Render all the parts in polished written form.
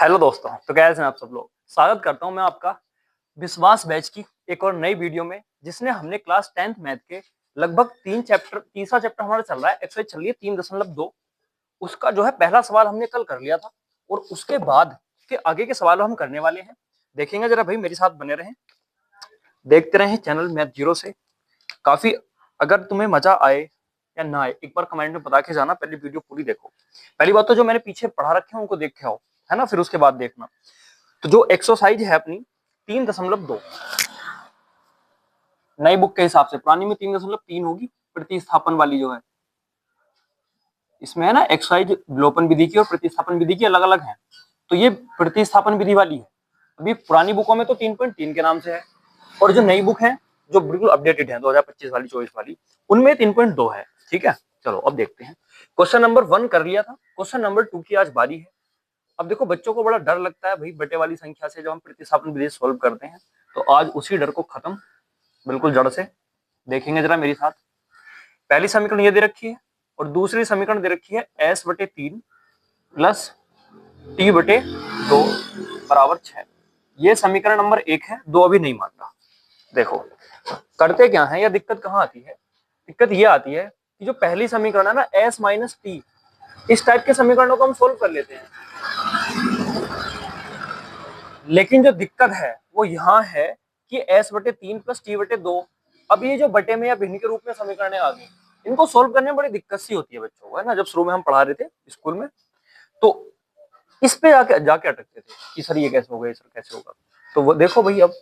Hello दोस्तों, तो कैसे हैं आप सब लोग। स्वागत करता हूं मैं आपका विश्वास बैच की एक और नई वीडियो में, जिसने हमने क्लास 10th मैथ के लगभग तीसरा चैप्टर हमारा चल रहा है, एक्सरसाइज चल रही है 3.2। उसका जो है पहला सवाल हमने कल कर लिया था और उसके बाद के आगे के सवाल हम करने वाले हैं। देखेंगे जरा भाई, मेरे साथ बने रहें, देखते रहें चैनल मैथ जीरो से। काफी अगर तुम्हें मजा आए या ना आए, एक बार कमेंट में बता के जाना। पहले वीडियो पूरी देखो। पहली बात तो जो मैंने पीछे पढ़ा रखे हैं उनको देख के आओ, है ना, फिर उसके बाद देखना। तो जो एक्सरसाइज है अपनी 3.2 नई बुक के हिसाब से, पुरानी में 3.3 होगी, प्रतिस्थापन वाली जो है इसमें है ना, एक्सरसाइज विलोपन विधि की और प्रतिस्थापन विधि की अलग अलग है। तो ये प्रतिस्थापन विधि वाली है। अभी पुरानी बुकों में तो 3.3 के नाम से है, और जो नई बुक है जो बिल्कुल अपडेटेड है 2025 वाली 24 वाली, उनमें 3.2 है। ठीक है, चलो अब देखते हैं। क्वेश्चन नंबर 1 कर लिया था, क्वेश्चन नंबर 2 की आज बारी है। अब देखो, बच्चों को बड़ा डर लगता है भाई बटे वाली संख्या से जब हम प्रतिस्थापन विधि सोल्व करते हैं, तो आज उसी डर को खत्म बिल्कुल जड़ से देखेंगे जरा मेरे साथ। पहली समीकरण ये दे रखी है और दूसरी समीकरण दे रखी है s/3 प्लस t/2 बराबर 6। ये समीकरण नंबर 1 है, 2 अभी नहीं मान रहा। देखो करते क्या है, या दिक्कत कहाँ आती है। दिक्कत ये आती है कि जो पहली समीकरण है ना, s माइनस टी, इस टाइप के समीकरणों को हम सोल्व कर लेते हैं। लेकिन जो दिक्कत है वो यहाँ है कि s/3 प्लस t/2, अब ये जो बटे में या भिन्न के रूप में समीकरण आ गई, इनको सोल्व करने में बड़ी दिक्कत सी होती है बच्चों को, है ना। जब शुरू में हम पढ़ा रहे थे स्कूल में, तो इस पे जाके अटकते थे कि सर ये कैसे होगा, सर कैसे होगा। तो वो देखो भाई, अब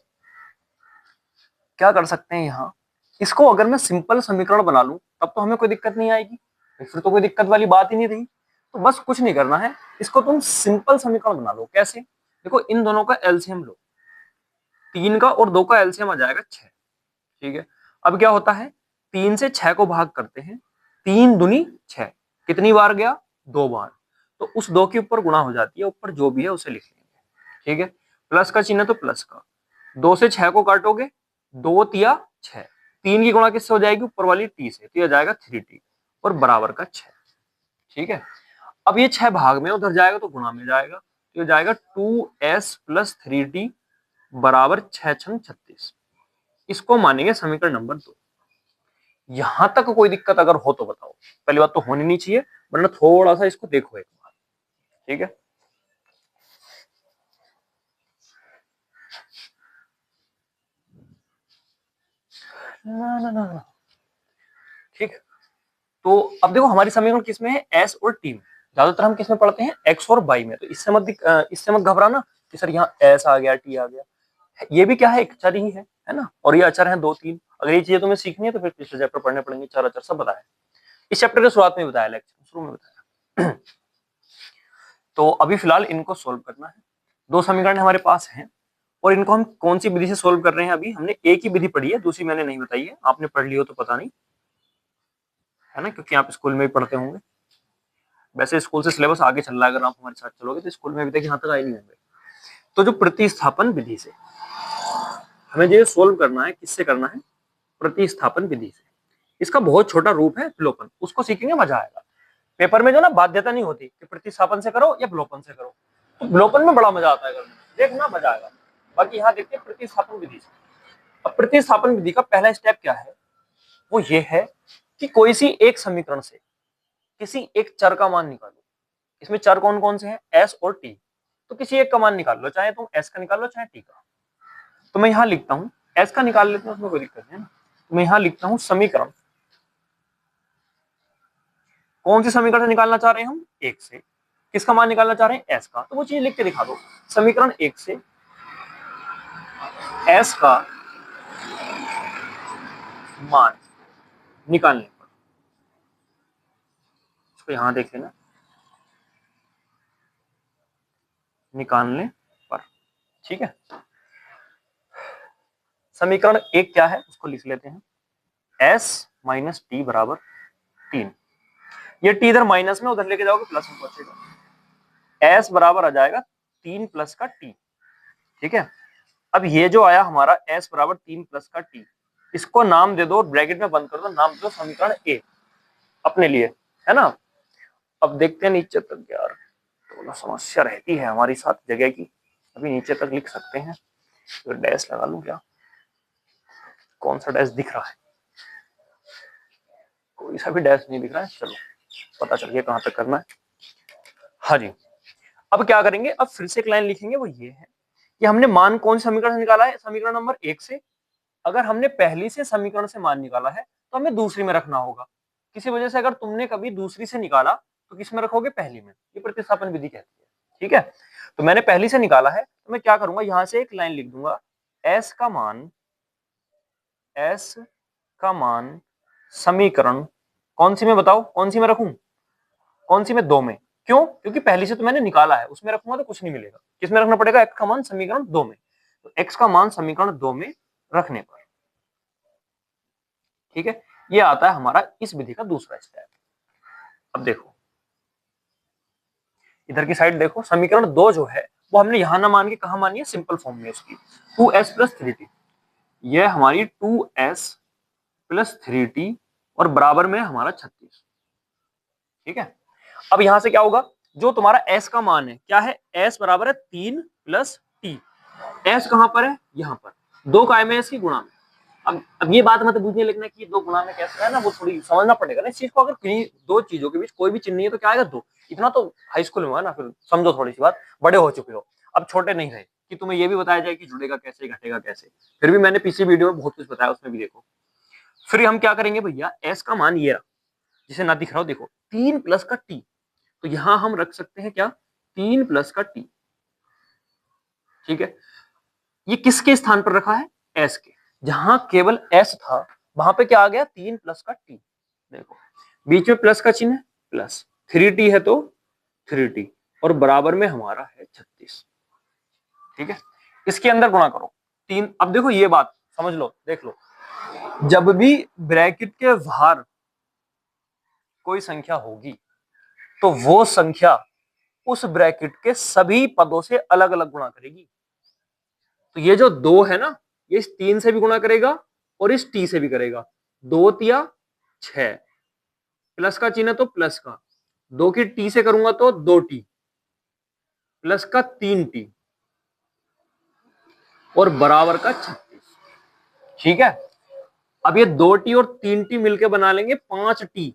क्या कर सकते हैं यहाँ। इसको अगर मैं सिंपल समीकरण बना लूं तब तो हमें कोई दिक्कत नहीं आएगी, फिर तो कोई दिक्कत वाली बात ही नहीं रही। तो बस कुछ नहीं करना है, इसको तुम सिंपल समीकरण बना लो। कैसे? देखो, इन दोनों का एलसीएम लो, 3 का और 2 का एलसीएम आ जाएगा 6। ठीक है, अब क्या होता है, 3 से 6 को भाग करते हैं, 3 दूनी 6, कितनी बार गया, 2 बार। तो उस 2 के ऊपर गुणा हो जाती है, ऊपर जो भी है उसे लिख लेंगे। ठीक है, प्लस का चिन्ह तो प्लस का, 2 से 6 को काटोगे, 2 तिया 6, 3 की गुणा किससे हो जाएगी, ऊपर वाली टी से, तो यह जाएगा 3t और बराबर का 6। ठीक है, अब ये 6 भाग में उधर जाएगा तो गुणा में जाएगा, तो ये जाएगा 2s प्लस 3t बराबर 6 छंग 36। इसको मानेंगे समीकरण नंबर 2। यहां तक कोई दिक्कत अगर हो तो बताओ। पहली बात तो होनी नहीं चाहिए, वरना थोड़ा सा इसको देखो एक बार। ठीक है, ना ना ना ना, ठीक। तो अब देखो, हमारी समीकरण किसमें है, एस और टी में। ज्यादातर हम किसमें पढ़ते हैं, एक्स और वाई में। तो इससे मत घबराना कि सर यहाँ एस आ गया, टी आ गया। ये भी क्या है, एक अचर ही है ना। और ये अचर है 2 3। अगर ये चीजें तुम्हें सीखनी है तो फिर पिछले चैप्टर पढ़ने पड़ेंगे, 4 अचर सब बताया। इस चैप्टर के शुरुआत में बताया, लेक्चर शुरू में बताया। तो अभी फिलहाल इनको सोल्व करना है। 2 समीकरण हमारे पास हैं और इनको हम कौन सी विधि से सोल्व कर रहे हैं। अभी हमने एक ही विधि पढ़ी है, दूसरी मैंने नहीं बताई है। आपने पढ़ ली हो तो पता नहीं, है ना, क्योंकि आप स्कूल में भी पढ़ते होंगे। वैसे स्कूल से सिलेबस आगे चल रहा है, अगर आप हमारे साथ चलोगे तो स्कूल में अभी तक यहाँ तक आए नहीं होंगे। तो जो प्रतिस्थापन विधि से हमें जो सोल्व करना है, किससे करना है, प्रतिस्थापन विधि से। इसका बहुत छोटा रूप है विलोपन, उसको सीखेंगे, मजा आएगा। पेपर में जो ना बाध्यता नहीं होती कि प्रतिस्थापन से करो या विलोपन से करो, तो विलोपन में बड़ा मजा आता है करने में, देखना मजा आएगा। बाकी यहाँ देखते हैं प्रतिस्थापन विधि से। अब प्रतिस्थापन विधि का पहला स्टेप क्या है, वो ये है कि कोई सी एक समीकरण से किसी एक चर का मान निकालो। इसमें चर कौन कौन से हैं, एस और टी। तो किसी एक का मान निकाल लो, चाहे तुम एस का निकाल लो चाहे टी का। तो मैं यहां लिखता हूं, एस का निकाल लेते हैं, उसमें कोई दिक्कत नहीं है ना। तो मैं यहां लिखता हूं समीकरण, कौन सी समीकरण से निकालना चाह रहे हैं हम, एक से। किसका मान निकालना चाह रहे हैं, एस का। तो वो चीज लिख के दिखा दो, समीकरण 1 से एस का मान निकालने पर। इसको यहां देख लेना, निकालने पर। ठीक है, समीकरण 1 क्या है उसको लिख लेते हैं, एस माइनस टी बराबर 3। ये टी इधर माइनस में, उधर लेके जाओगे प्लस में पहुंचेगा। एस बराबर आ जाएगा 3 प्लस का टी। ठीक है, अब ये जो आया हमारा एस बराबर 3 प्लस का टी, इसको नाम दे दो, ब्रैकेट में बंद कर दो, नाम दो समीकरण ए अपने लिए, है ना। अब देखते हैं नीचे तक यार, थोड़ा समस्या रहती है हमारी साथ जगह की। अभी नीचे तक लिख सकते हैं, तो डैश लगा लूं क्या? कौन सा डैश दिख रहा है? कोई सा भी डैश नहीं दिख रहा है। चलो पता चल गया कहां तक करना है। हाँ जी, अब क्या करेंगे, अब फिर से एक लाइन लिखेंगे, वो ये है कि हमने मान कौन से समीकरण से निकाला है, समीकरण नंबर 1 से। अगर हमने पहली से समीकरण से मान निकाला है तो हमें दूसरी में रखना होगा। किसी वजह से अगर तुमने कभी दूसरी से निकाला तो किस में रखोगे? पहली में। ये प्रतिस्थापन विधि कहती है। ठीक है, तो मैंने पहली से निकाला है तो मैं क्या करूंगा, यहां से एक लाइन लिख दूंगा, s का मान समीकरण कौन सी में, बताओ कौन सी में रखूं? कौन सी में? 2 में। क्यों? क्योंकि पहली से तो मैंने निकाला है, उसमें रखूंगा तो कुछ नहीं मिलेगा। किस में रखना पड़ेगा? x का मान समीकरण 2 में। तो x का मान समीकरण 2 में रखने पर, ठीक है, ये आता है हमारा इस विधि का दूसरा स्टेप। अब देखो इधर की साइड देखो, समीकरण 2 जो है वो हमने यहां ना मान के कहा मानी है? सिंपल फॉर्म में उसकी 2s प्लस 3t। ये हमारी 2s प्लस 3t और बराबर में हमारा 36। ठीक है, अब यहां से क्या होगा, जो तुम्हारा s का मान है क्या है? s बराबर है 3 प्लस t। s कहां पर है? यहां पर। दो काय में s की गुणा में। अब ये बात मत पूछिए लिखना कि दो गुणा में कैसे है ना, वो थोड़ी समझना पड़ेगा ना इस चीज को। अगर किन्हीं दो चीजों के बीच कोई भी चिन्ह नहीं है तो क्या आएगा? दो। इतना तो हाई स्कूल में हुआ ना, फिर समझो थोड़ी सी बात, बड़े हो चुके हो, अब छोटे नहीं रहे कि तुम्हें ये भी बताया जाए कि जुड़ेगा कैसे घटेगा कैसे। फिर भी मैंने पिछली वीडियो में बहुत कुछ बताया, उसमें भी देखो। फिर हम क्या करेंगे भैया, एस का मान ये रहा, जिसे ना दिख रहा हो देखो, 3 प्लस का टी। तो यहां हम रख सकते हैं क्या? 3 प्लस का टी। ठीक है, ये किसके स्थान पर रखा है? एस के। जहां केवल एस था वहां पे क्या आ गया? 3 प्लस का टी। देखो बीच में प्लस का चिन्ह है, प्लस 3t है तो 3t और बराबर में हमारा है 36। ठीक है, इसके अंदर गुणा करो 3। अब देखो ये बात समझ लो, देख लो, जब भी ब्रैकेट के बाहर कोई संख्या होगी तो वो संख्या उस ब्रैकेट के सभी पदों से अलग अलग गुणा करेगी। तो ये जो 2 है ना, ये इस 3 से भी गुणा करेगा और इस t से भी करेगा। 2 तिया 6, प्लस का चिन्ह तो प्लस का, 2 की t से करूंगा तो 2t, प्लस का 3t और बराबर का 36। ठीक है, अब ये 2t और 3t मिलकर बना लेंगे 5t।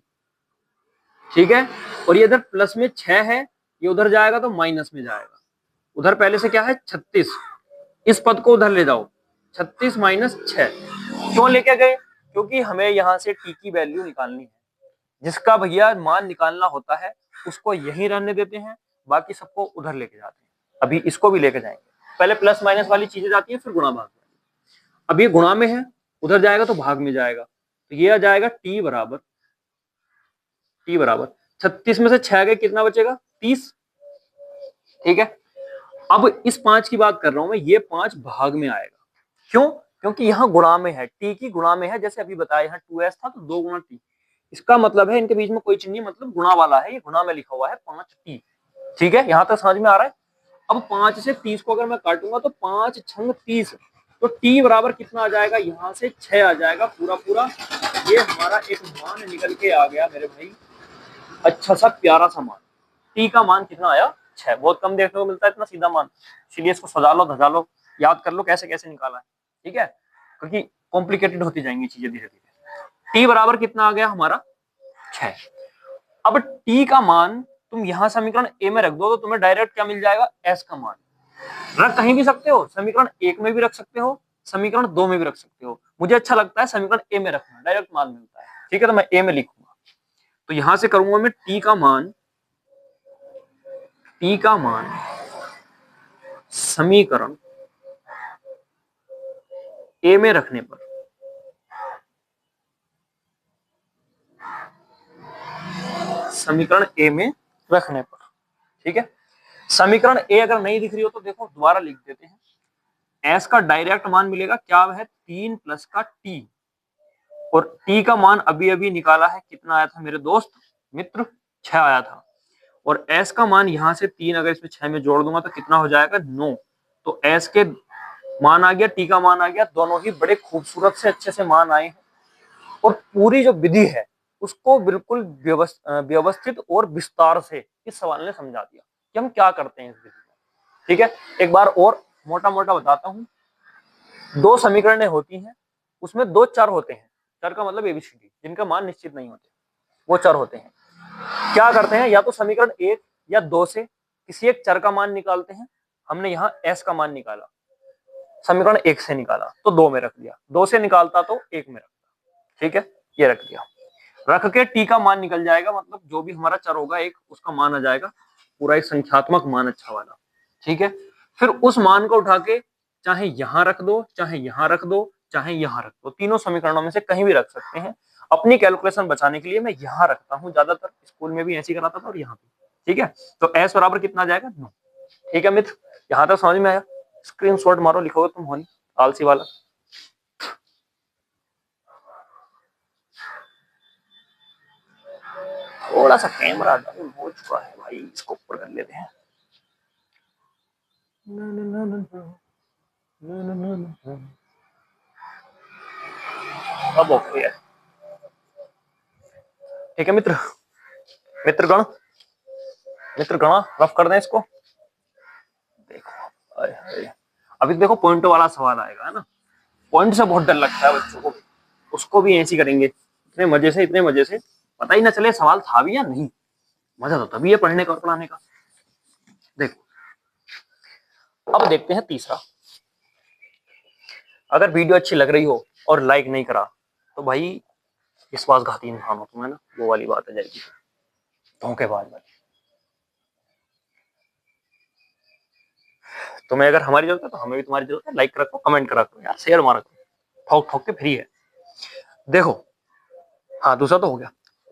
ठीक है, और ये इधर प्लस में 6 है, ये उधर जाएगा तो माइनस में जाएगा। उधर पहले से क्या है? 36, इस पद को उधर ले जाओ, 36 माइनस 6। क्यों लेके गए? क्योंकि हमें यहां से टी की वैल्यू निकालनी है। जिसका भैया मान निकालना होता है उसको यहीं रहने देते हैं, बाकी सबको उधर लेके जाते हैं। अभी इसको भी लेके जाएंगे, पहले प्लस माइनस वाली चीजें जाती है, फिर गुणा भाग वाली। अब ये गुणा में है, उधर जाएगा तो भाग में जाएगा, तो ये आ जाएगा टी बराबर 36 में से 6 गए, कितना बचेगा? 30। ठीक है, अब इस 5 की बात कर रहा हूं मैं, ये 5 भाग में आएगा। क्यों? क्योंकि यहाँ गुणा में है, टी की गुणा में है। जैसे अभी बताया यहाँ 2s था तो 2 गुणा टी, इसका मतलब है इनके बीच में कोई चिन्ह नहीं, मतलब गुणा वाला है, ये गुणा में लिखा हुआ है 5t। ठीक है, यहां तक समझ में आ रहा है? अब 5 से 30 को अगर मैं काटूंगा तो 5 छंग 30, तो t बराबर कितना आ जाएगा? यहां से 6 आ जाएगा पूरा पूरा। ये हमारा एक मान निकल के आ गया मेरे भाई, अच्छा सा प्यारा सा मान। t का मान कितना आया? 6। बहुत कम देखने को मिलता है इतना सीधा मान, इसलिए इसको सजा लो, धजा लो, याद कर लो कैसे कैसे निकाला है। ठीक है, क्योंकि कॉम्प्लिकेटेड होती जाएंगी चीजें धीरे धीरे। t बराबर कितना आ गया हमारा? 6। अब t का मान तुम यहां समीकरण a में रख दो तो तुम्हें डायरेक्ट क्या मिल जाएगा? s का मान। रख कहीं भी सकते हो, समीकरण 1 में भी रख सकते हो, समीकरण 2 में भी रख सकते हो। मुझे अच्छा लगता है समीकरण a में रखना, डायरेक्ट मान मिलता है। ठीक है, तो मैं a में लिखूंगा, तो यहां से करूंगा मैं t का मान समीकरण a में रखने पर, समीकरण a में रखने पर। ठीक है, समीकरण a अगर नहीं दिख रही हो तो देखो दोबारा लिख देते हैं। s का डायरेक्ट मान मिलेगा, क्या है? 3 प्लस का t, और t का मान अभी अभी निकाला है, कितना आया था मेरे दोस्त मित्र? 6 आया था। और s का मान यहां से 3 अगर इसमें 6 में जोड़ दूंगा तो कितना हो जाएगा? 9। तो s के मान आ गया, t का मान आ गया, दोनों ही बड़े खूबसूरत से अच्छे से मान आए हैं। और पूरी जो विधि है उसको बिल्कुल व्यवस्थित और विस्तार से इस सवाल ने समझा दिया। कि हम क्या करते हैं इस विधि में। ठीक है, एक बार और मोटा मोटा बताता हूं। दो समीकरणें होती हैं, उसमें दो चर होते हैं। चर का मतलब एबीसीडी, जिनका मान निश्चित नहीं होते, वो चर होते हैं। क्या करते हैं, या तो समीकरण एक या दो से किसी एक चर का मान निकालते हैं। हमने यहाँ एस का मान निकाला, समीकरण एक से निकाला तो दो में रख दिया, दो से निकालता तो एक में रखता। ठीक है, ये रख दिया। रख के टी का मान निकल जाएगा, मतलब जो भी हमारा चर होगा एक, उसका मान आ जाएगा पूरा एक संख्यात्मक मान अच्छा वाला। ठीक है, फिर उस मान को उठा के चाहे यहां रख दो, चाहे यहां रख दो, चाहे यहां रख दो, तीनों समीकरणों में से कहीं भी रख सकते हैं। अपनी कैलकुलेशन बचाने के लिए मैं यहां रखता हूं, ज्यादातर स्कूल में भी ऐसे ही कराता था और यहाँ पे। ठीक है, तो एस बराबर कितना आ जाएगा, 9। ठीक है मित्र, यहां तक समझ में आया? स्क्रीनशॉट मारो, लिखोगे तुम होनी आलसी वाला। थोड़ा सा कैमरा डाउन हो चुका है भाई, इसको ऊपर कर लेते हैं। अब ओके है। ठीक है मित्र, मित्रगण, मित्रगण रफ कर दें इसको। देखो अभी देखो पॉइंट वाला सवाल आएगा, है ना। पॉइंट से बहुत डर लगता है बच्चों को, उसको भी ऐसी करेंगे इतने मजे से, इतने मजे से, पता ही ना चले सवाल था भी या नहीं। मजा तो तभी है पढ़ने का और पढ़ाने का। देखो अब देखते हैं तीसरा। अगर वीडियो अच्छी लग रही हो और लाइक नहीं करा तो भाई विश्वासघाती इंसान हो तुम, है ना, वो वाली बात आ जाएगी, धोखेबाज वाली। तुम्हें अगर हमारी जरूरत है तो हमें भी तुम्हारी जरूरत है। लाइक करा करो, कमेंट करा करो यार, शेयर मारा करो, ठोक ठोक के फ्री है। देखो, हाँ दूसरा तो हो गया,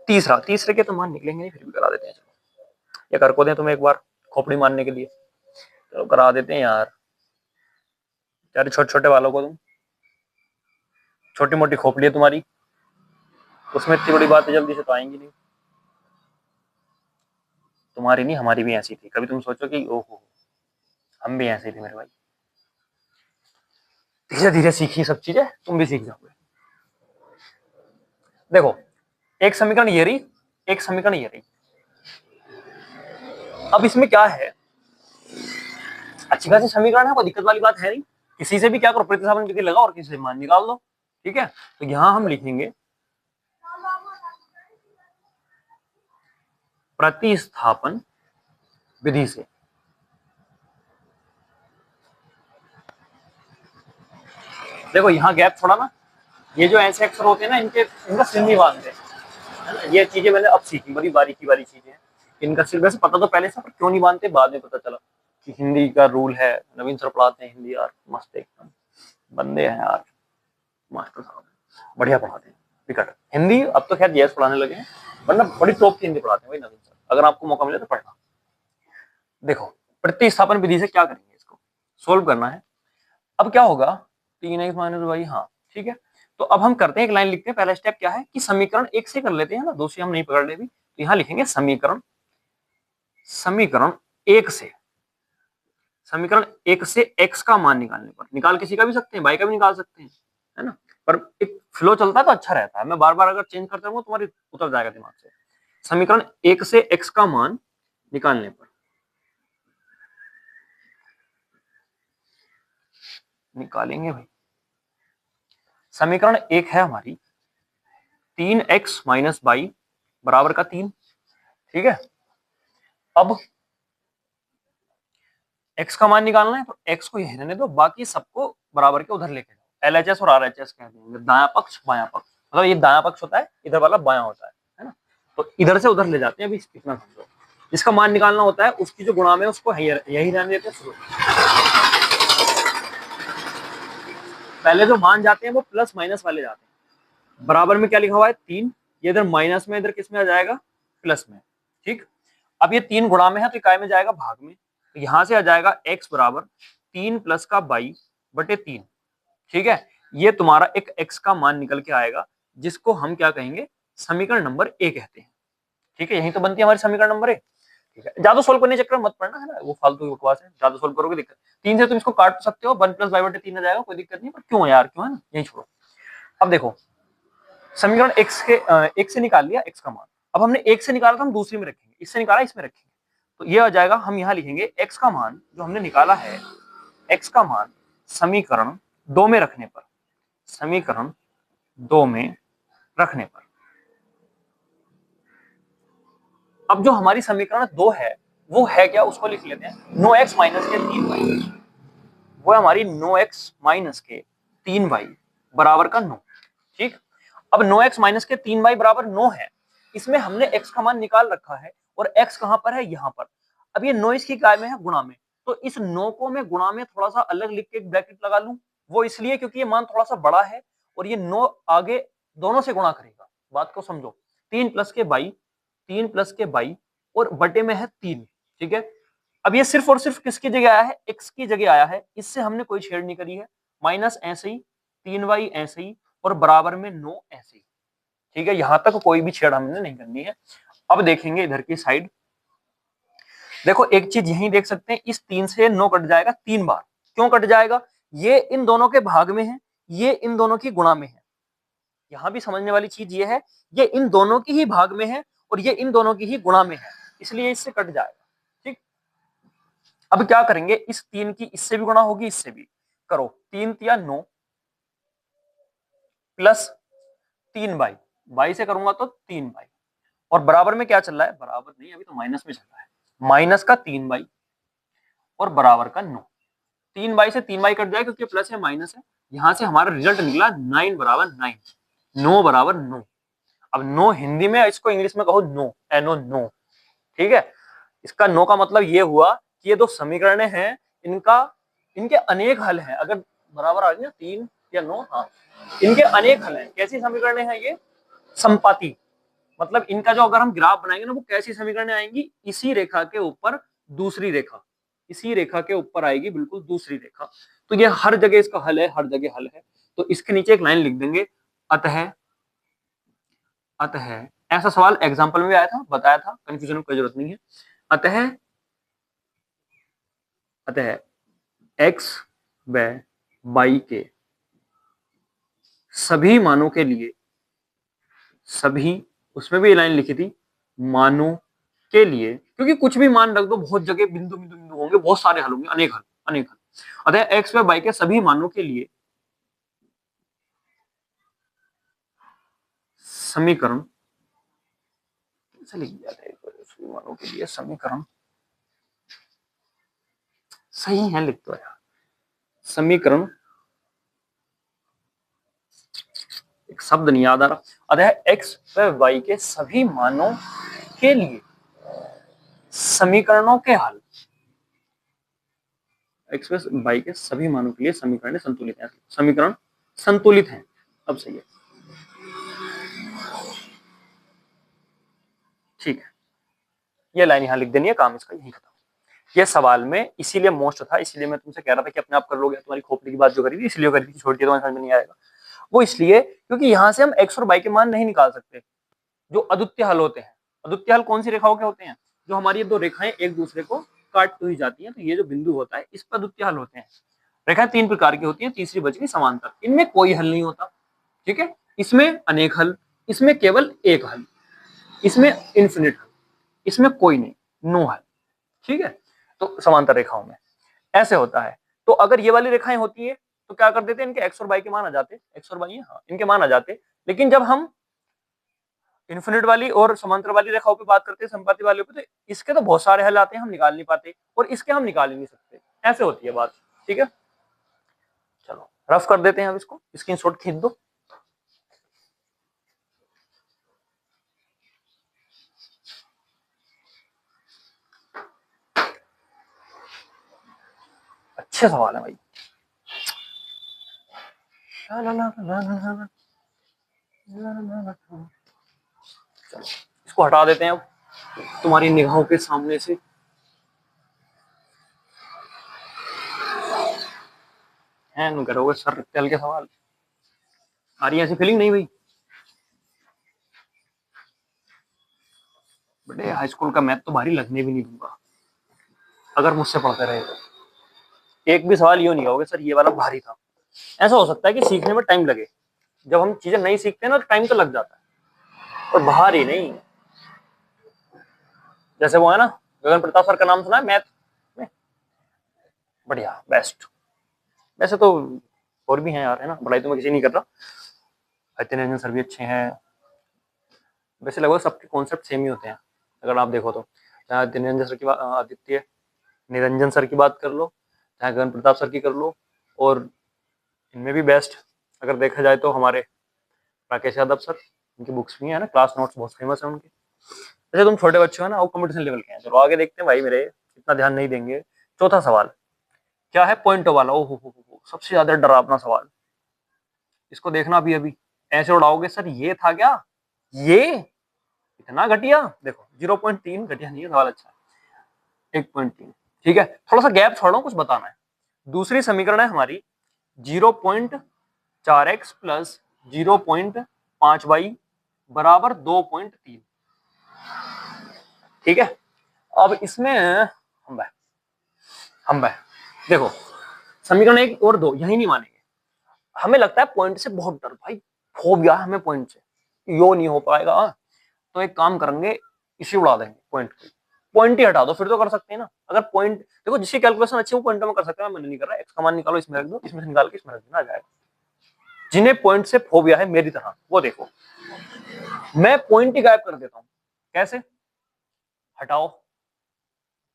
तीसरा, तीसरे के तो मान निकलेंगे नहीं, फिर भी करा देते हैं। चलो या कर को दें तुम्हें एक बार खोपड़ी मारने के लिए, चलो करा देते हैं यार। यार छोटे छोटे वालों को, तुम छोटी मोटी खोपड़ी है तुम्हारी, उसमें इतनी बड़ी बातें जल्दी से तो आएंगी नहीं। तुम्हारी नहीं, हमारी भी ऐसी थी। कभी तुम सोचो कि ओहो हम भी ऐसे थे मेरे भाई। धीरे धीरे सीखी सब चीजें, तुम भी सीख जाओगे। देखो एक समीकरण ये रही, एक समीकरण ये रही। अब इसमें क्या है, अच्छी खासी समीकरण है, कोई दिक्कत वाली बात है नहीं। किसी से भी क्या करो, प्रतिस्थापन विधि लगाओ और किसी से मान निकाल दो। ठीक है, तो यहां हम लिखेंगे प्रतिस्थापन विधि से। देखो यहाँ गैप छोड़ा ना, ये जो ऐसे अक्षर होते हैं ना, इनका सिर नहीं बांधते, है ना। ये चीजें मैंने अब सीखी, बड़ी बारीकी वाली चीजें हैं। इनका सिर वैसे पता तो पहले से, पर क्यों नहीं बांधते बाद में पता चला कि हिंदी का रूल है। नवीन सर पढ़ाते हैं हिंदी यार, मस्त एकदम बंदे हैं यार, मास्टर साहब बढ़िया पढ़ाते हैं। विकट हिंदी, अब तो खैर जैस पढ़ाने लगे हैं, वरना बड़ी टॉप की हिंदी पढ़ाते हैं भाई नवीन सर। अगर आपको मौका मिले तो पढ़ना। देखो प्रतिस्थापन विधि से क्या करेंगे, इसको सोल्व करना है। अब क्या होगा, 3x माइनस वाई, हाँ ठीक है। तो अब हम करते हैं, एक लाइन लिखते हैं। पहला स्टेप क्या है कि समीकरण एक से कर लेते हैं ना, दो से हम नहीं पकड़ ले भी। तो यहां लिखेंगे समीकरण, समीकरण एक से, समीकरण एक से x का मान निकालने पर, निकाल किसी का भी सकते हैं, y का भी निकाल सकते हैं, है ना। पर एक फ्लो चलता है तो अच्छा रहता है। मैं बार बार अगर चेंज करता रहूंगा तुम्हारी उतर जाएगा दिमाग से। समीकरण एक से x का मान निकालने पर, निकालेंगे भाई। समीकरण एक है हमारी 3x माइनस वाई बराबर का 3। ठीक है, अब x का मान निकालना है तो x को यही रहने दो, बाकी सबको बराबर के उधर लेके जाओ। LHS और RHS कह देंगे, दायां पक्ष बायां पक्ष, मतलब ये दायां पक्ष होता है, इधर वाला बायां होता है ना। तो इधर से उधर ले जाते हैं। अभी इतना समझो, जिसका मान निकालना होता है उसकी जो गुणा में उसको यही रहने देते हैं शुरू। पहले जो मान जाते हैं वो प्लस माइनस वाले जाते हैं। बराबर में क्या लिखा हुआ है 3, ये इधर माइनस में, इधर किस में आ जाएगा, प्लस में। ठीक, अब ये 3 गुणा में है तो इकाई में जाएगा भाग में। तो यहां से आ जाएगा x बराबर 3 प्लस का 22/3। ठीक है, ये तुम्हारा एक x का मान निकल के आएगा, जिसको हम क्या कहेंगे, समीकरण नंबर ए कहते हैं। ठीक है, यही तो बनती है हमारी समीकरण नंबर ए। ठीक है, ज्यादा सोल्व करने चक्कर मत पड़ना, है ना, वो फालतू की बकवास है। ज्यादा सोल्व करोगे दिक्कत। 3 से तुम इसको काट सकते हो, 1 प्लस 22/3 आ जाएगा, कोई दिक्कत नहीं। पर क्यों यार, क्यों, है ना, यही छोड़ो। अब देखो समीकरण एक से निकाल लिया x का मान। अब हमने एक से निकाला था, हम दूसरी में रखेंगे, इससे निकाला इसमें रखेंगे। तो ये आ जाएगा, हम यहाँ लिखेंगे x का मान जो हमने निकाला है, x का मान समीकरण 2 में रखने पर, समीकरण 2 में रखने पर, अब जो हमारी समीकरण 2 है वो है क्या, उसको लिख लेते हैं, नो एक्स माइनस के 3y, वो हमारी नो एक्स माइनस के 3y बराबर का 9। ठीक, अब नो एक्स माइनस के 3y बराबर 9 है, इसमें हमने x का मान निकाल रखा है और x कहां पर है, यहां पर। अब ये 9 इसकी काय में है, गुणा में, तो इस 9 को मैं गुणा में थोड़ा सा अलग लिख के एक ब्रैकेट लगा लूं, वो इसलिए क्योंकि ये मान थोड़ा सा बड़ा है और ये 9 आगे दोनों से गुणा करेगा, बात को समझो। 3 प्लस के 22, 3 प्लस के 22 और बटे में है 3। ठीक है, अब ये सिर्फ और सिर्फ किसकी जगह आया है, x की जगह आया है, इससे हमने कोई छेड़ नहीं करी है, माइनस ऐसे ही, 3y ऐसे ही और बराबर में 9 ऐसे ही। ठीक है, यहां तक कोई भी छेड़ हमने नहीं करनी है। अब देखेंगे इधर की साइड, देखो एक चीज यही देख सकते हैं, इस 3 से 9 कट जाएगा 3 बार। क्यों कट जाएगा, ये इन दोनों के भाग में है, ये इन दोनों की गुणा में है। यहां भी समझने वाली चीज ये है, ये इन दोनों की ही भाग में है और ये इन दोनों की ही गुणा में है, इसलिए इससे कट जाएगा। ठीक, अब क्या करेंगे, इस 3 की इससे भी गुणा होगी, इससे भी करो, 3 तिया 9 प्लस 3y, y से करूंगा तो 3y और बराबर में क्या चल रहा है, बराबर नहीं अभी तो माइनस में चल रहा है, माइनस का 3y और बराबर का 9। 3y से 3y कट जाए क्योंकि प्लस है माइनस है, यहां से हमारा रिजल्ट निकला 9 बराबर 9, 9 बराबर 9। अब 9 हिंदी में, इसको इंग्लिश में कहो नो, एनो नो। ठीक है, इसका नो का मतलब ये हुआ कि ये दो समीकरण हैं, इनका इनके अनेक हल हैं। अगर बराबर आ गई ना 3 या 9, हाँ, इनके अनेक हल हैं। कैसी समीकरण हैं ये, संपाती, मतलब इनका जो अगर हम ग्राफ बनाएंगे ना, वो कैसी समीकरण आएंगी, इसी रेखा के ऊपर दूसरी रेखा, इसी रेखा के ऊपर आएगी बिल्कुल दूसरी रेखा। तो ये हर जगह इसका हल है, हर जगह हल है। तो इसके नीचे एक लाइन लिख देंगे, अतः, अतः, ऐसा सवाल एग्जाम्पल में भी आया था, बताया था, कंफ्यूजन की कोई जरूरत नहीं है। अतः, अतः x व y के सभी मानों के लिए, सभी, उसमें भी ये लाइन लिखी थी, मानों के लिए, क्योंकि कुछ भी मान रख दो, बहुत जगह बिंदु बिंदु बिंदु होंगे, बहुत सारे हल होंगे, अनेक हल, अनेक हल। अतः x व y के सभी मानों के लिए समीकरण, कैसे लिख दिया था, सभी मानों के लिए समीकरण, सही है लिख दो यार, समीकरण, एक शब्द नहीं याद आ रहा, अतः x व y के सभी मानों के लिए समीकरणों के हल, x व y के सभी मानों के लिए समीकरण संतुलित हैं, समीकरण संतुलित हैं। अब सही है, ठीक है, ये लाइन यहां लिख देनी है, काम इसका यही खत्म। ये सवाल में इसीलिए मोस्ट था, इसीलिए मैं तुमसे कह रहा था कि अपने आप कर लोगे, तुम्हारी खोपड़ी की बात जो करी थी इसलिए करी थी, छोड़ के तो समझ में नहीं आएगा। वो इसलिए क्योंकि यहां से हम x और y के मान नहीं निकाल सकते, जो अद्वितीय हल होते हैं। अद्वितीय हल कौन सी रेखाओं के होते हैं, जो हमारी ये दो रेखाएं एक दूसरे को काटती हुई जाती हैं, तो ये जो बिंदु होता है इस पर अद्वितीय हल होते हैं। रेखाएं 3 प्रकार की होती हैं, तीसरी बच गई समांतर, इनमें कोई हल नहीं होता। ठीक है, इसमें अनेक हल, इसमें केवल एक हल, इसमें इन्फिनिट हल, इसमें कोई नहीं, नो हल। ठीक है, तो समांतर रेखाओं में ऐसे होता है। तो अगर ये वाली रेखाएं होती है तो क्या कर देते हैं, इनके x और y के मान आ जाते, x और y है, हाँ, इनके मान आ जाते। लेकिन जब हम इन्फिनिट वाली और समांतर वाली रेखाओं पे बात करते हैं, संपाती वाले पे, तो इसके तो बहुत सारे हल आते हैं, हम निकाल नहीं पाते, और इसके हम निकाल ही नहीं सकते, ऐसे होती है बात। ठीक है, चलो रफ कर देते हैं, अब इसको स्क्रीनशॉट खींच दो। अच्छे सवाल है भाई, चलो इसको हटा देते हैं अब तुम्हारी निगाहों के सामने से। हैंग करोगे सर, इतने हल्के सवाल आ रही है, ऐसी फीलिंग नहीं भाई। बड़े हाई स्कूल का मैथ तो भारी लगने भी नहीं दूंगा अगर मुझसे पढ़ते रहे तो। एक भी सवाल ये नहीं कहोगे सर ये वाला भारी था। ऐसा हो सकता है कि सीखने में टाइम लगे, जब हम चीजें नहीं सीखते ना तो टाइम तो लग जाता है, और भारी नहीं। जैसे वो है ना, गगन प्रताप सर का नाम सुना है मैथ में? बढ़िया, बेस्ट। वैसे तो और भी हैं यार, है ना, पढ़ाई तो मैं किसी नहीं कर रहा। आदित्य रंजन सर भी अच्छे हैं। वैसे लगभग सबके कॉन्सेप्ट सेम ही होते हैं अगर आप देखो तो। चाहे आदित्य निरंजन सर की बात कर लो, चाहे गगन प्रताप सर की कर लो, और इनमें भी बेस्ट अगर देखा जाए तो हमारे राकेश यादव सर, उनकी बुक्स भी है ना, क्लास नोट्स बहुत फेमस है उनके। जैसे तुम छोटे बच्चे हो ना, वो कंपटीशन लेवल के हैं। चलो आगे देखते हैं भाई मेरे, इतना ध्यान नहीं देंगे। चौथा सवाल क्या है? पॉइंटो वाला। ओहो हो, सबसे ज्यादा डरावना सवाल। इसको देखना अभी अभी, ऐसे उड़ाओगे सर ये था क्या, ये इतना घटिया। देखो 0.3 घटिया नहीं है सवाल, अच्छा है 1.3। ठीक है, थोड़ा सा गैप छोड़ो, कुछ बताना है। दूसरी समीकरण है हमारी 0.4x प्लस 0.5y बराबर 2.3। ठीक है, अब इसमें हम देखो समीकरण 1 और 2 यही नहीं मानेंगे। हमें लगता है पॉइंट से बहुत डर भाई, फोबिया हमें पॉइंट से, यो नहीं हो पाएगा। तो एक काम करेंगे, इसी उड़ा देंगे पॉइंट को, पॉइंट ही हटा दो, फिर तो कर सकते हैं ना। अगर पॉइंट देखो, जिसकी कैलकुलेशन अच्छी है वो पॉइंट में कर सकते हैं, मैं नहीं कर रहा। एक्स का मान निकालो, इसमें रख दो, इसमें से निकाल के इसमें रख देना, आ जाएगा। जिन्हें पॉइंट से फोबिया है मेरी तरह, वो देखो मैं पॉइंट ही गायब कर देता हूं। कैसे? हटाओ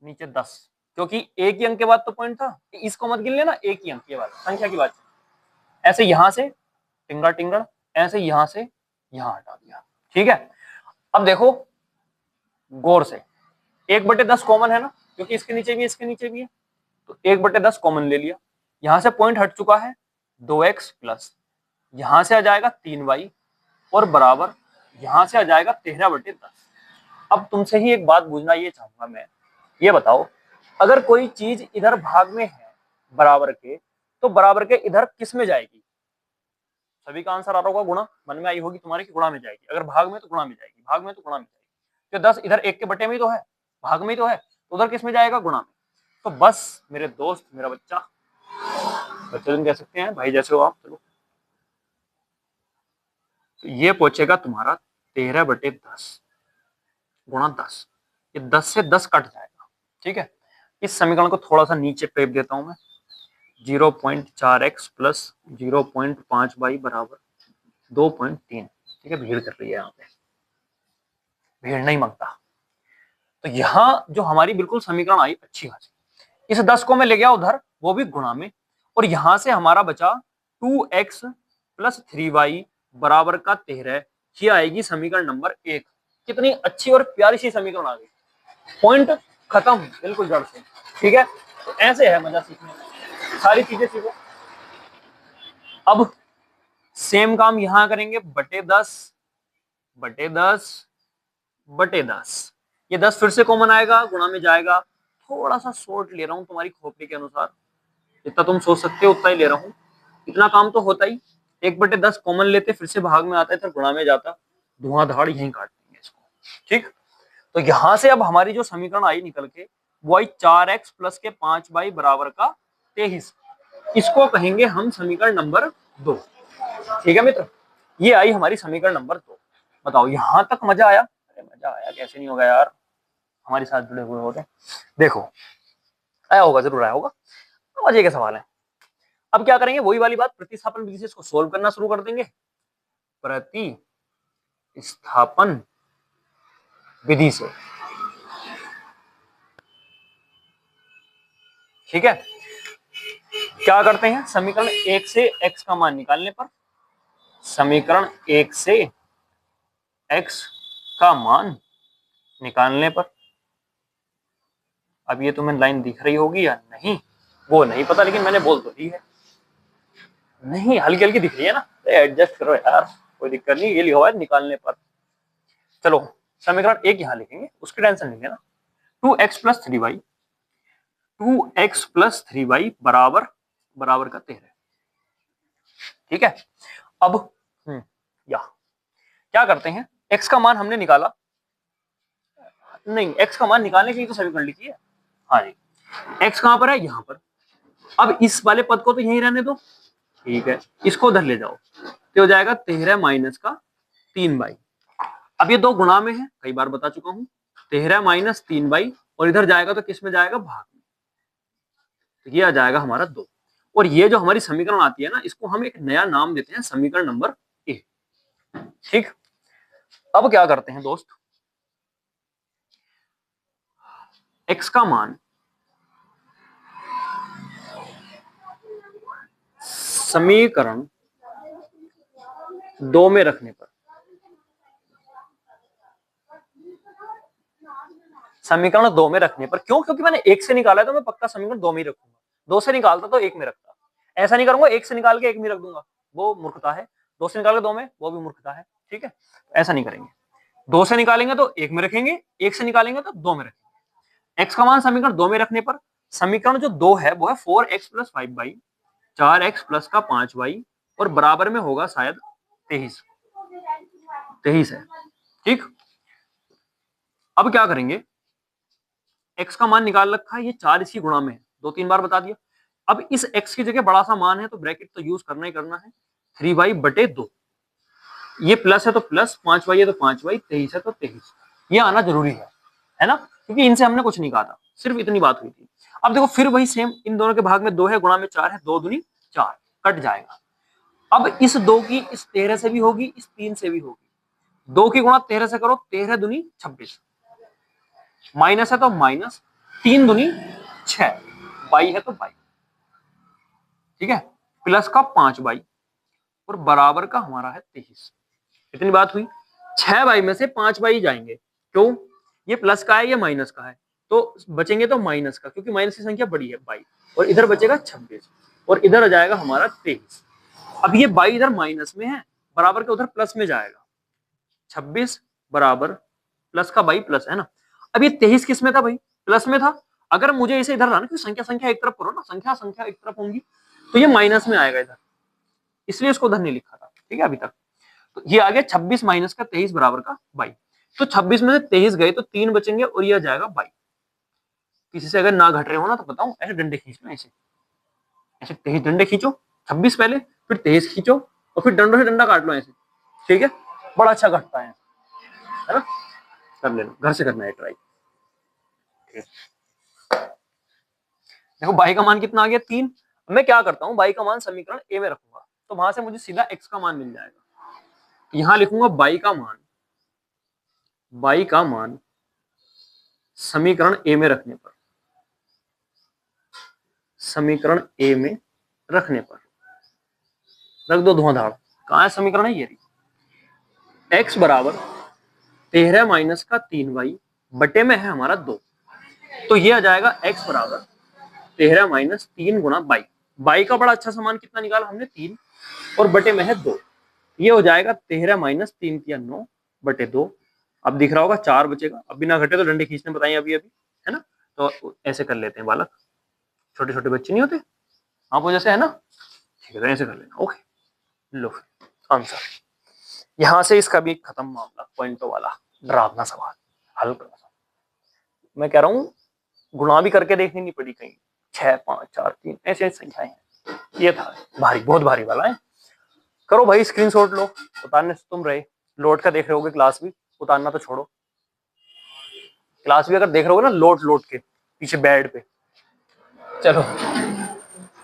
नीचे 10, क्योंकि एक ही अंक के बाद तो पॉइंट था, इसको मत गिन लेना, एक ही अंक के बाद संख्या की बात। ऐसे यहां से टिंगड़ टिंगड़, ऐसे यहां से यहां हटा दिया। ठीक है, अब देखो गौर से, 1/10 कॉमन है ना, क्योंकि इसके नीचे भी है, इसके नीचे भी है, तो 1/10 कॉमन ले लिया। यहां से पॉइंट हट चुका है, 2x प्लस यहां से आ जाएगा 3y और बराबर यहां से आ जाएगा 13/10। अब तुमसे ही एक बात पूछना ये चाहूंगा मैं, ये बताओ अगर कोई चीज इधर भाग में है बराबर के, तो बराबर के इधर किस में जाएगी? सभी का आंसर आ रहा होगा गुणा, मन में आई होगी तुम्हारे कि गुणा में जाएगी। अगर भाग में तो गुणा में जाएगी, भाग में तो गुणा में जाएगी। तो 10 इधर 1 के बटे में ही तो है, भाग में ही तो है, तो उधर किस में जाएगा? गुणा में। तो बस मेरे दोस्त, मेरा बच्चा, बच्चे तुम कह सकते हैं भाई जैसे हो आप, चलो तो ये पहुंचेगा तुम्हारा 13/10 गुणा 10। ये 10 से 10 कट जाएगा। ठीक है, इस समीकरण को थोड़ा सा नीचे टेप देता हूं मैं, 0.4x प्लस 0.5y बराबर 2.3। ठीक है, भीड़ कर रही है यहाँ पे, भीड़ नहीं मांगता। तो यहाँ जो हमारी बिल्कुल समीकरण आई अच्छी खासी, इस 10 को मैं ले गया उधर, वो भी गुणा में, और यहां से हमारा बचा 2x प्लस 3y बराबर का 13। ये आएगी समीकरण नंबर 1। कितनी अच्छी और प्यारी सी समीकरण आ गई, पॉइंट खत्म बिल्कुल जड़ से। ठीक है, तो ऐसे है मजा सीखने में, सारी चीजें सीखो। अब सेम काम यहां करेंगे, बटे दस। ये 10 फिर से कॉमन आएगा, गुणा में जाएगा। थोड़ा सा शॉर्ट ले रहा हूं तुम्हारी खोपड़ी के अनुसार, जितना तुम सोच सकते हो उतना ही ले रहा हूं, इतना काम तो होता ही। 1/10 कॉमन लेते, फिर से भाग में आता है, फिर गुणा में जाता, धुआंधाड़ यहीं काट देंगे इसको। ठीक, तो यहां से अब हमारी जो समीकरण आई निकल के, वो आई 4x प्लस के 5y बराबर का 23। इसको कहेंगे हम समीकरण नंबर 2। ठीक है मित्र, ये आई हमारी समीकरण नंबर 2। बताओ यहां तक मजा आया? अरे मजा आया, कैसे नहीं होगा यार, हमारे साथ जुड़े हुए होते। देखो आया होगा, जरूर आया होगा, मजे के सवाल है। अब क्या करेंगे, वही वाली बात, प्रतिस्थापन विधि से इसको सोल्व करना शुरू कर देंगे। प्रतिस्थापन विधि से, ठीक है, क्या करते हैं, समीकरण 1 से x का मान निकालने पर, समीकरण 1 से x का मान निकालने पर, अब ये तुम्हें लाइन दिख रही होगी या नहीं वो नहीं पता, लेकिन मैंने बोल तो दी है। नहीं, हल्की हल्की दिख रही है ना, तो एडजस्ट करो यार, कोई दिक्कत नहीं, ये लिखा हुआ है निकालने पर। चलो समीकरण 1 यहां लिखेंगे, उसकी टेंशन नहीं लेना। 2x plus 3y, 2x plus 3y बराबर बराबर का 13। ठीक है, अब या क्या करते हैं, x का मान हमने निकाला, नहीं x का मान निकालने की तो समीकरण लिखी है। हाँ जी, x कहां पर है, यहां पर। अब इस वाले पद को तो यहीं रहने दो, ठीक है, इसको उधर ले जाओ, तो हो जाएगा 13 माइनस का 3y। अब ये दो गुणा में है, कई बार बता चुका हूं, 13 माइनस 3y और इधर जाएगा तो किस में जाएगा, भाग में। तो ये आ जाएगा हमारा 2। और ये जो हमारी समीकरण आती है ना, इसको हम एक नया नाम देते हैं, समीकरण नंबर ए। ठीक, अब क्या करते हैं दोस्त, x का मान समीकरण 2 में रखने पर, समीकरण 2 में रखने पर, क्यों, क्योंकि मैंने 1 से निकाला है तो मैं पक्का समीकरण 2 में ही रखूंगा। 2 से निकालता तो 1 में रखता, ऐसा नहीं करूंगा 1 से निकाल के 1 में रख दूंगा, वो मूर्खता है। 2 से निकाल के 2 में, वो भी मूर्खता है। ठीक है, ऐसा नहीं करेंगे। 2 से निकालेंगे तो 1 में रखेंगे, 1 से निकालेंगे तो 2 में रखेंगे। x का मान समीकरण 2 में रखने पर समीकरण जो 2 है वो है 4x + 5y, 4x प्लस का 5y, और बराबर में होगा शायद 23। 23 है। ठीक, अब क्या करेंगे, x का मान निकाल रखा है, ये 4 इसी गुणा में है, 2-3 बार बता दिया। अब इस x की जगह बड़ा सा मान है तो ब्रैकेट तो यूज करना ही करना है, 3y/2। ये प्लस है तो प्लस, 5y है तो 5y, 23 है तो 23। ये आना जरूरी है ना, क्योंकि इनसे हमने कुछ नहीं कहा था, सिर्फ इतनी बात हुई थी। अब देखो फिर वही सेम, इन दोनों के भाग में 2 है, गुणा में 4 है, 2 दूनी 4, कट जाएगा। अब इस 2 की इस 13 से भी होगी, इस 3 से भी होगी। 2 की गुणा 13 से करो, 13 दूनी 26, माइनस है तो माइनस, 3 दूनी 6, बाई है तो बाई। ठीक है, प्लस का 5y और बराबर का हमारा है 23। इतनी बात हुई। 6y में से 5y जाएंगे, क्यों, ये प्लस का है, ये माइनस का है, तो बचेंगे तो माइनस का, क्योंकि माइनस की संख्या बड़ी है 22, और इधर बचेगा 26, और इधर आ जाएगा हमारा 23। अब ये 22 इधर माइनस में है, बराबर के उधर प्लस में जाएगा, 26 बराबर प्लस का 22 प्लस है ना। अब ये 23 किस में था भाई, प्लस में था। अगर मुझे इसे इधर लाना, क्योंकि संख्या संख्या एक तरफ करो ना, संख्या संख्या एक तरफ होंगी, तो ये माइनस में आएगा इधर, इसलिए इसको उधर नहीं लिखा था। ठीक है, अभी तक तो ये आ गया 26 माइनस का 23 बराबर का 22। तो 26 में से 23 गए तो 3 बचेंगे, और ये आ जाएगा 22। किसी से अगर ना घट रहे हो ना तो बताऊं, ऐसे डंडे खींचना, ऐसे ऐसे 23 डंडे खींचो, 26 पहले, फिर 23 खींचो, और फिर डंडों से डंडा काट लो ऐसे। ठीक है, बड़ा अच्छा घटता है ना, कर लेना, घर से करना है ट्राई। देखो बाई का मान कितना आ गया, 3। मैं क्या करता हूँ, बाई का मान समीकरण ए में रखूंगा, तो वहां से मुझे सीधा एक्स का मान मिल जाएगा। यहां लिखूंगा बाई का मान, बाई का मान समीकरण ए में रखने पर, समीकरण ए में रखने पर रख दो धुआंधार। कहां है समीकरण, है ये एक्स बराबर 13 माइनस का 3y बटे में है हमारा 2, तो ये आ जाएगा x बराबर 13 माइनस 3 गुणा बाई। बाई का बड़ा अच्छा सामान कितना निकाला हमने, 3, और बटे में है 2, ये हो जाएगा 13 माइनस 3 किया 9 बटे 2। अब दिख रहा होगा 4 बचेगा, अब बिना घटे तो डंडे खींचने बताइए अभी अभी, है ना। तो ऐसे कर लेते हैं बालक, छोटे छोटे बच्चे नहीं होते आप वो जैसे, है ना। ठीक है, तो ऐसे कर लेना। ओके, लो आंसर, यहां से इसका भी खत्म मामला, पॉइंटों वाला डरावना सवाल हल कर। मैं कह रहा हूँ गुणा भी करके देखनी नहीं पड़ी कहीं, 6 5 4 3 ऐसे संख्याएं हैं। ये था भारी, बहुत भारी वाला है। करो भाई स्क्रीनशॉट लो, उतारने से तुम रहे, लोड का देख रहे होगे क्लास भी, उतारना तो छोड़ो। क्लास भी अगर देख रहे होगे ना लोट लोट के पीछे बेड पे, चलो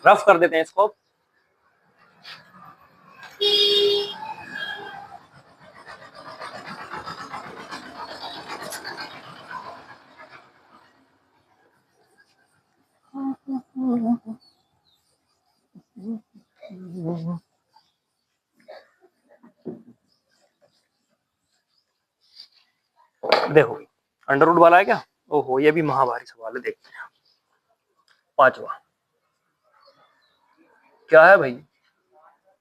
रफ कर देते हैं इसको। देखो अंडर रूट वाला है क्या, ओहो ये भी महाभारी सवाल है, देखते हैं। पांचवा क्या है भाई,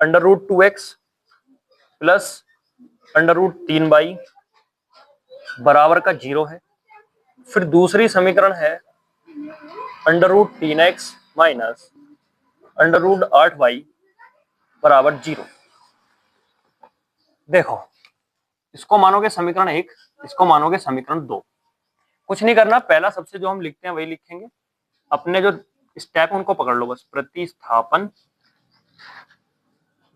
under root 2x plus under root 3y बराबर का 0 है। फिर दूसरी समीकरण है under root 3x minus under root 8y बराबर 0। देखो इसको मानोगे समीकरण 1, इसको मानोगे समीकरण 2। कुछ नहीं करना, पहला सबसे जो हम लिखते हैं वही लिखेंगे, अपने जो स्टेप उनको पकड़ लो बस, प्रतिस्थापन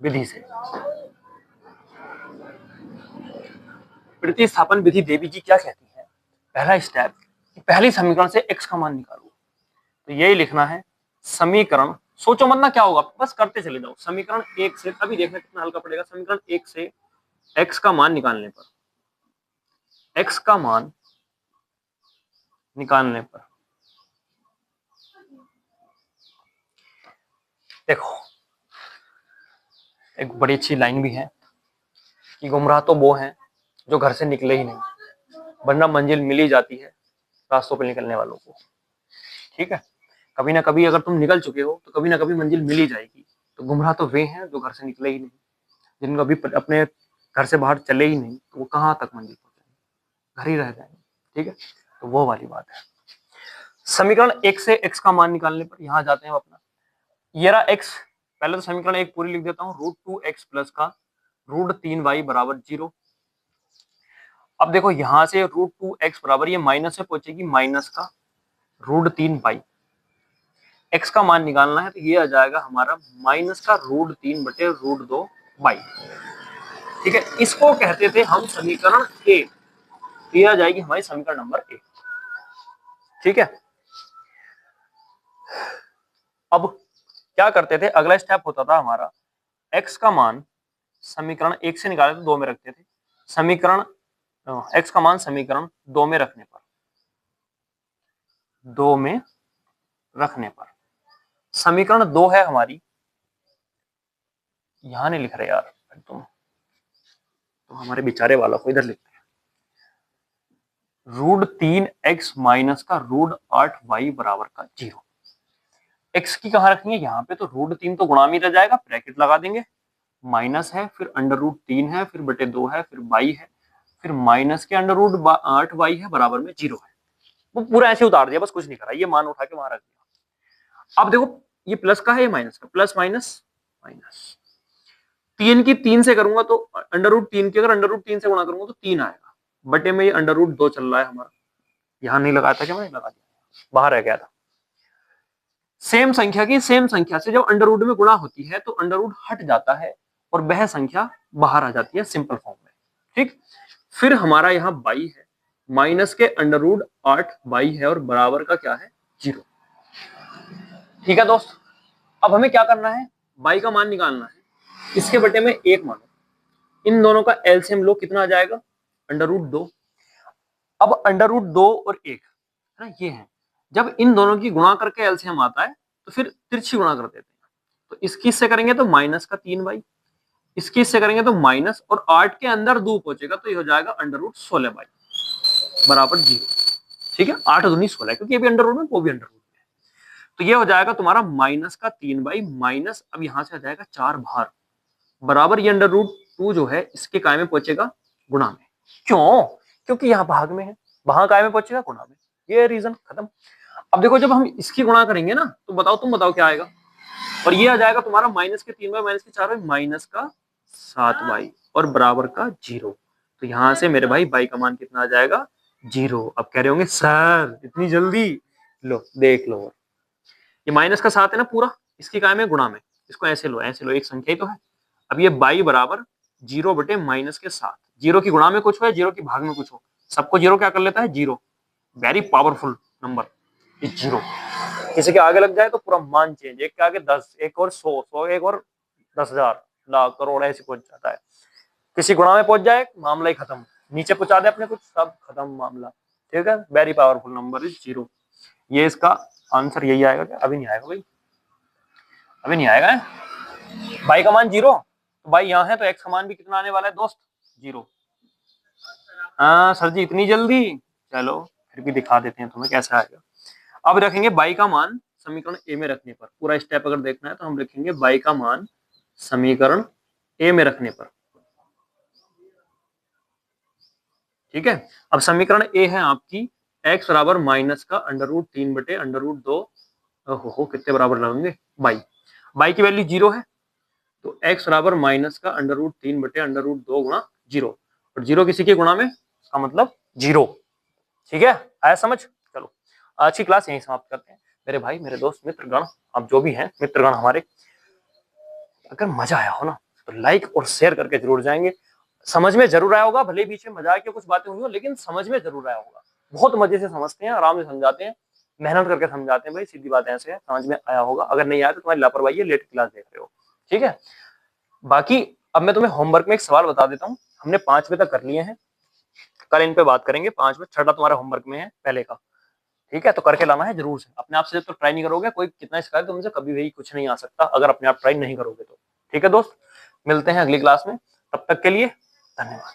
विधि से। प्रतिस्थापन विधि देवी जी क्या कहती है, पहला स्टेप पहली समीकरण से x का मान निकालो, तो यही लिखना है समीकरण, सोचो मत ना क्या होगा, बस करते चले जाओ। समीकरण 1 से, अभी देखना कितना हल्का पड़ेगा। समीकरण 1 से x का मान निकालने पर, x का मान निकालने पर देखो एक बड़ी अच्छी लाइन भी है कि गुमराह तो वो हैं जो घर से निकले ही नहीं, वरना मंजिल मिल ही जाती है रास्तों पर निकलने वालों को। ठीक है, कभी ना कभी अगर तुम निकल चुके हो तो कभी ना कभी मंजिल मिल ही जाएगी। तो गुमराह तो वे हैं जो घर से निकले ही नहीं, जिनको अभी अपने घर से बाहर चले ही नहीं, तो वो कहाँ तक मंजिल पहुंचेंगे, घर ही रह जाएंगे। ठीक है, तो वो वाली बात है। समीकरण 1 से x का मान निकालने पर यहां जाते हैं अपना, ये रहा x। पहले तो समीकरण 1 पूरी लिख देता हूं, √2x प्लस का √3y बराबर 0। अब देखो यहां से √2x बराबर, ये माइनस से पहुंचेगी माइनस का √3y, x का मान निकालना है तो ये आ जाएगा हमारा माइनस का √3 बटे √2y। ठीक है, इसको कहते थे हम समीकरण a, ये आ जाएगी हमारी समीकरण नंबर a। ठीक है, अब क्या करते थे, अगला स्टेप होता था हमारा x का मान समीकरण 1 से निकाले तो 2 में रखते थे, समीकरण x का मान समीकरण 2 में रखने पर, 2 में रखने पर समीकरण 2 है हमारी, यहां नहीं लिख रहे यार तुम, तो हमारे बेचारे वालों को इधर लिखते हैं, √3x माइनस का √8y बराबर का 0। x की कहां रखेंगे, यहाँ पे, तो √3 तो गुणा में रह जाएगा, ब्रैकेट लगा देंगे, माइनस है, फिर √3 है, फिर बटे 2 है, फिर y है, फिर माइनस के √8y है, बराबर में 0 है। वो पूरा ऐसे उतार दिया, बस कुछ नहीं करा, ये मान उठा के वहां रख दिया। अब देखो ये प्लस का है, ये माइनस का, प्लस माइनस माइनस, 3 की 3 से करूंगा तो √3 की अगर √3 से गुणा करूंगा तो 3 आएगा, बटे में ये √2 चल रहा है हमारा, यहां नहीं लगाया था क्या, मैंने लगा दिया, बाहर रह गया था। सेम संख्या की सेम संख्या से जब अंडर में गुणा होती है तो अंडर हट जाता है और वह संख्या बाहर आ जाती है सिंपल फॉर्म में। ठीक, फिर हमारा यहाँ बाई है, माइनस के √8y है और बराबर का क्या है, 0। ठीक है दोस्त, अब हमें क्या करना है, बाई का मान निकालना है, इसके बटे में 1 मानो, इन दोनों का एलसीएम लो, कितना आ जाएगा, √2। अब √2 और 1 है ना, ये है, जब इन दोनों की गुणा करके एलसीएम आता है तो फिर तिरछी गुणा कर देते हैं, तो इसकी इससे करेंगे तो माइनस का 3y, इसकी इससे करेंगे तो माइनस, और 8 के अंदर 2 पहुंचेगा तो ये हो जाएगा √16y बराबर 0। ठीक है, 8 दूनी 16, क्योंकि ये भी अंडर रूट में, वो भी अंडर रूट में, तो ये हो जाएगा तुम्हारा माइनस का 3y माइनस, अब यहां से आ जाएगा 4 बाहर, बराबर ये √2 जो है इसके काय में पहुंचेगा गुणा में। क्यों, क्योंकि यहाँ भाग में है, वहां काय में पहुंचेगा गुणा में, ये रीजन खत्म। अब देखो जब हम इसकी गुणा करेंगे ना तो बताओ, तुम बताओ क्या आएगा, और ये आ जाएगा तुम्हारा माइनस के 3y माइनस के 4y माइनस का 7y और बराबर का 0। तो यहां से मेरे भाई y का मान कितना आ जाएगा, 0। अब कह रहे होंगे सर इतनी जल्दी, लो देख लो, ये माइनस का 7 है ना पूरा, इसकी काय में गुणा में, इसको ऐसे लो, ऐसे लो, एक संख्या ही तो है। अब ये y बराबर 0 बटे माइनस के 7, 0 की गुणा में कुछ हो, 0 की भाग में कुछ हो, सबको 0 क्या कर लेता है, 0। वेरी पावरफुल नंबर, 0 किसी के आगे लग जाए तो पूरा मान चेंज, एक के आगे 10, एक और 100, 100 एक और 10,000, लाख, करोड़, ऐसे पहुंच जाता है। किसी गुणा में पहुंच जाए मामला ही खत्म, नीचे पहुंचा दे अपने कुछ, सब खत्म मामला। ठीक है, वेरी पावरफुल नंबर इज 0। ये इसका आंसर यही आएगा क्या, अभी नहीं आएगा भाई, अभी नहीं आएगा। बाई का मान 0, तो बाई यहाँ है तो एक्स का मान भी कितना आने वाला है दोस्त, 0। हाँ सर जी इतनी जल्दी, चलो फिर भी दिखा देते हैं तुम्हें कैसे आएगा। अब रखेंगे बाई का मान समीकरण ए में रखने पर, पूरा स्टेप अगर देखना है तो हम रखेंगे बाई का मान समीकरण ए में रखने पर। ठीक है, अब समीकरण ए है आपकी x बराबर माइनस का √3 बटे √2, हो कितने बराबर लगेंगे, बाई की वैल्यू 0 है, तो x बराबर माइनस का √3 बटे √2 गुणा 0, और 0 किसी के गुणा में, इसका मतलब 0। ठीक है, आया समझ। चलो आज की क्लास यहीं समाप्त करते हैं मेरे भाई, मेरे दोस्त, मित्रगण, आप जो भी हैं मित्रगण हमारे, अगर मजा आया हो ना तो लाइक और शेयर करके जरूर जाएंगे। समझ में जरूर आया होगा, भले बीच में मजाक की कुछ बातें हुई हो, लेकिन समझ में जरूर आया होगा। बहुत मजे से समझते हैं, आराम से समझाते हैं, मेहनत करके समझाते हैं भाई, सीधी बात ऐसे है, समझ में आया होगा। अगर नहीं आया तो तुम्हारी लापरवाही है, लेट क्लास देख रहे हो, ठीक है। बाकी अब मैं तुम्हें होमवर्क में एक सवाल बता देता हूँ, हमने 5 बजे तक कर लिए हैं, कल इन पे बात करेंगे। 5 बजे छठा तुम्हारा होमवर्क में है पहले का, ठीक है, तो करके लाना है जरूर से। अपने आप से जब तक ट्राई नहीं करोगे, कोई कितना सिखाए तुमसे कभी भी कुछ नहीं आ सकता, अगर अपने आप ट्राई नहीं करोगे तो। ठीक है दोस्त, मिलते हैं अगली क्लास में, तब तक के लिए धन्यवाद।